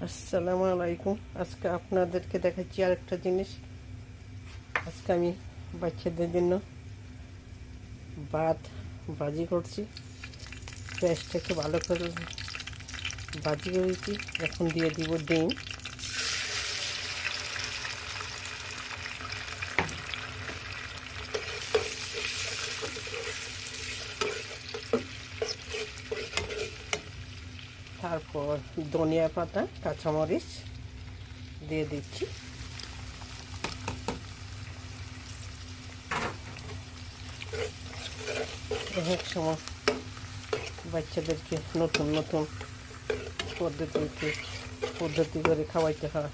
আসসালামু আলাইকুম। আজকে আপনাদেরকে দেখাচ্ছি আরেকটা জিনিস। আজকে আমি বাচ্চাদের জন্য ভাত ভাজি করছি। পেঁয়াজটাকে ভালো করে ভাজি করেছি। এখন দিয়ে দিব ডিম। তারপর ধনিয়া পাতা, কাঁচামরিচ দিয়ে দিচ্ছি। এক সময় বাচ্চাদেরকে নতুন নতুন পদ্ধতি করে খাওয়াইতে হয়।